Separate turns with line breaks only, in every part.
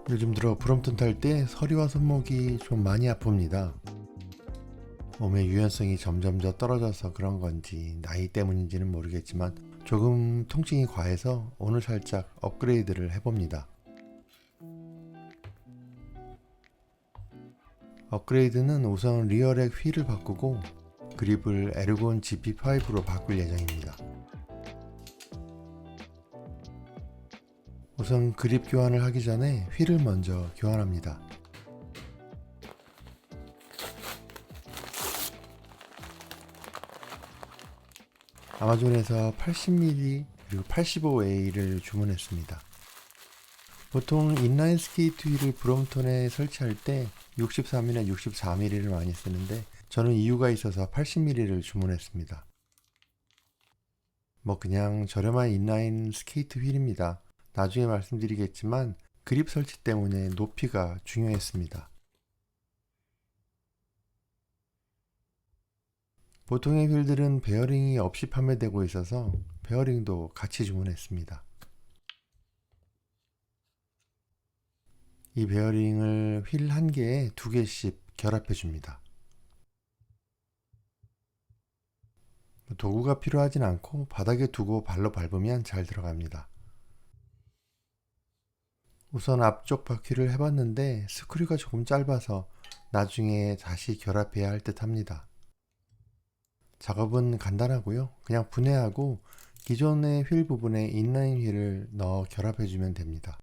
요즘 들어 브럼톤 탈 때 허리와 손목이 좀 많이 아픕니다. 몸의 유연성이 점점 더 떨어져서 그런 건지 나이 때문인지는 모르겠지만 조금 통증이 과해서 오늘 살짝 업그레이드를 해봅니다. 업그레이드는 우선 리어렉 휠을 바꾸고 그립을 에르곤 GP5로 바꿀 예정입니다. 우선 그립 교환을 하기 전에 휠을 먼저 교환합니다. 아마존에서 80mm 그리고 85A를 주문했습니다. 보통 인라인 스케이트 휠을 브롬톤에 설치할 때 63이나 64mm를 많이 쓰는데 저는 이유가 있어서 80mm를 주문했습니다. 뭐 그냥 저렴한 인라인 스케이트 휠입니다. 나중에 말씀드리겠지만 그립 설치 때문에 높이가 중요했습니다. 보통의 휠들은 베어링이 없이 판매되고 있어서 베어링도 같이 주문했습니다. 이 베어링을 휠 한 개에 2개씩 결합해 줍니다. 도구가 필요하진 않고 바닥에 두고 발로 밟으면 잘 들어갑니다. 우선 앞쪽 바퀴를 해봤는데 스크류가 조금 짧아서 나중에 다시 결합해야 할 듯 합니다. 작업은 간단하고요. 그냥 분해하고 기존의 휠 부분에 인라인 휠을 넣어 결합해주면 됩니다.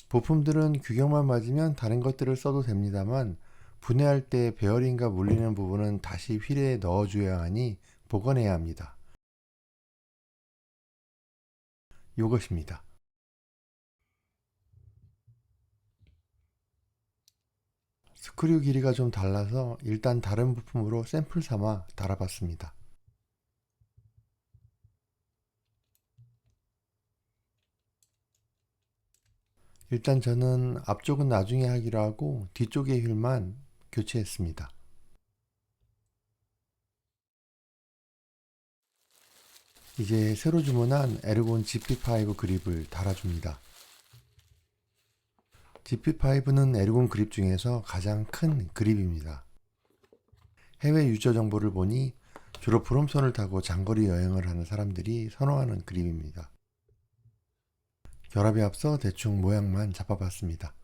부품들은 규격만 맞으면 다른 것들을 써도 됩니다만 분해할 때 베어링과 물리는 부분은 다시 휠에 넣어줘야 하니 복원해야 합니다. 이것입니다. 스크류 길이가 좀 달라서 일단 다른 부품으로 샘플 삼아 달아봤습니다. 일단 저는 앞쪽은 나중에 하기로 하고 뒤쪽의 휠만 교체했습니다. 이제 새로 주문한 에르곤 GP5 그립을 달아줍니다. GP5는 에르곤 그립 중에서 가장 큰 그립입니다. 해외 유저 정보를 보니 주로 브롬손을 타고 장거리 여행을 하는 사람들이 선호하는 그립입니다. 결합에 앞서 대충 모양만 잡아봤습니다.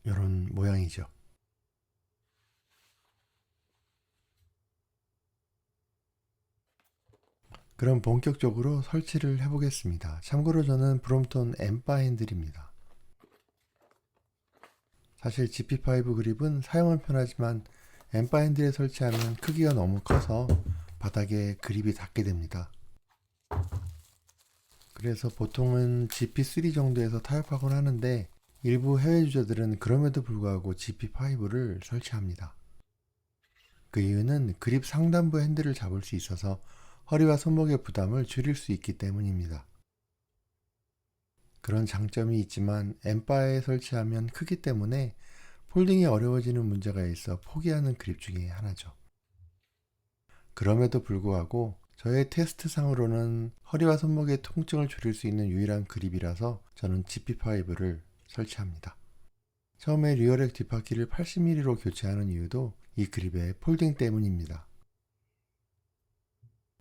이런 모양이죠. 그럼 본격적으로 설치를 해보겠습니다. 참고로 저는 브롬톤 엠파 핸들입니다. 사실 GP5 그립은 사용은 편하지만 엠파 핸들에 설치하면 크기가 너무 커서 바닥에 그립이 닿게 됩니다. 그래서 보통은 GP3 정도에서 타협하곤 하는데 일부 해외 유저들은 그럼에도 불구하고 GP5를 설치합니다. 그 이유는 그립 상단부 핸들을 잡을 수 있어서 허리와 손목의 부담을 줄일 수 있기 때문입니다. 그런 장점이 있지만 엠바에 설치하면 크기 때문에 폴딩이 어려워지는 문제가 있어 포기하는 그립 중에 하나죠. 그럼에도 불구하고 저의 테스트상으로는 허리와 손목의 통증을 줄일 수 있는 유일한 그립이라서 저는 GP5를 설치합니다. 처음에 리어렉 뒷바퀴를 80mm로 교체하는 이유도 이 그립의 폴딩 때문입니다.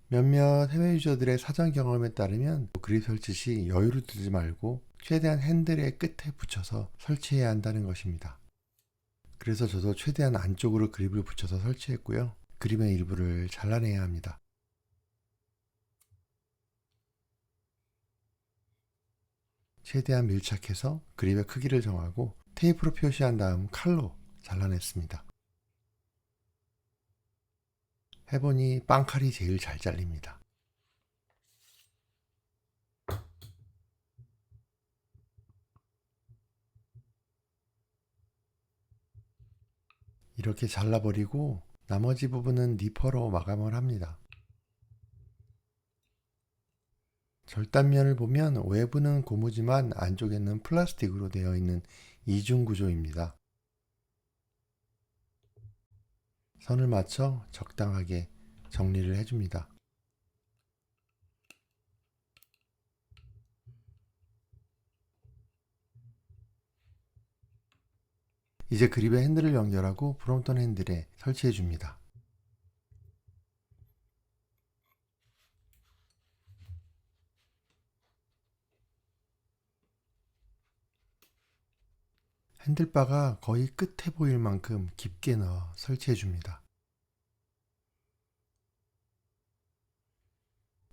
몇몇 해외 유저들의 사전 경험에 따르면 그립 설치 시 여유를 두지 말고 최대한 핸들의 끝에 붙여서 설치해야 한다는 것입니다. 그래서 저도 최대한 안쪽으로 그립을 붙여서 설치했고요. 그립의 일부를 잘라내야 합니다. 최대한 밀착해서 그립의 크기를 정하고 테이프로 표시한 다음 칼로 잘라냈습니다. 해보니 빵칼이 제일 잘 잘립니다. 이렇게 잘라버리고 나머지 부분은 니퍼로 마감을 합니다. 절단면을 보면 외부는 고무지만 안쪽에는 플라스틱으로 되어 있는 이중 구조입니다. 선을 맞춰 적당하게 정리를 해줍니다. 이제 그립의 핸들을 연결하고 브롬톤 핸들에 설치해 줍니다. 핸들바가 거의 끝에 보일 만큼 깊게 넣어 설치해 줍니다.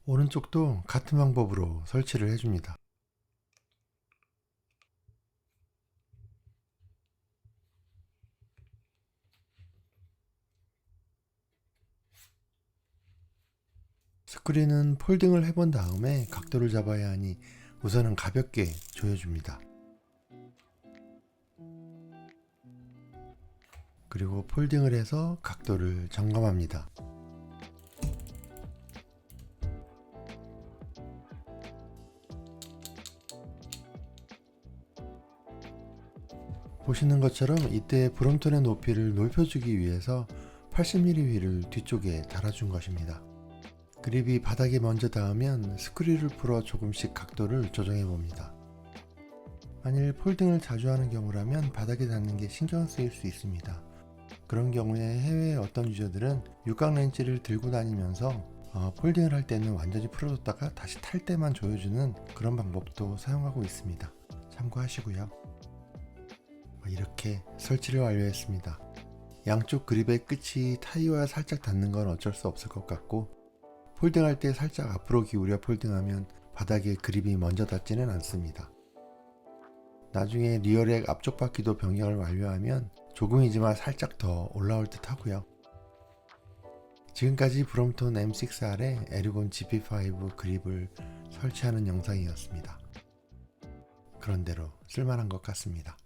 오른쪽도 같은 방법으로 설치를 해줍니다. 스크린은 폴딩을 해본 다음에 각도를 잡아야 하니 우선은 가볍게 조여줍니다. 그리고 폴딩을 해서 각도를 점검합니다. 보시는 것처럼 이때 브롬톤의 높이를 높여주기 위해서 80mm 휠을 뒤쪽에 달아준 것입니다. 그립이 바닥에 먼저 닿으면 스크류를 풀어 조금씩 각도를 조정해 봅니다. 만일 폴딩을 자주 하는 경우라면 바닥에 닿는 게 신경 쓰일 수 있습니다. 그런 경우에 해외의 어떤 유저들은 육각 렌치를 들고 다니면서 폴딩을 할 때는 완전히 풀어뒀다가 다시 탈 때만 조여주는 그런 방법도 사용하고 있습니다. 참고하시고요. 이렇게 설치를 완료했습니다. 양쪽 그립의 끝이 타이어와 살짝 닿는 건 어쩔 수 없을 것 같고, 폴딩할 때 살짝 앞으로 기울여 폴딩하면 바닥에 그립이 먼저 닿지는 않습니다. 나중에 리어렉 앞쪽 바퀴도 변경을 완료하면 조금이지만 살짝 더 올라올 듯 하고요. 지금까지 브롬톤 M6R에 에르곤 GP5 그립을 설치하는 영상이었습니다. 그런대로 쓸만한 것 같습니다.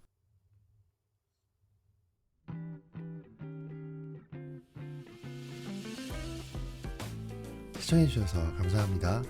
시청해주셔서 감사합니다.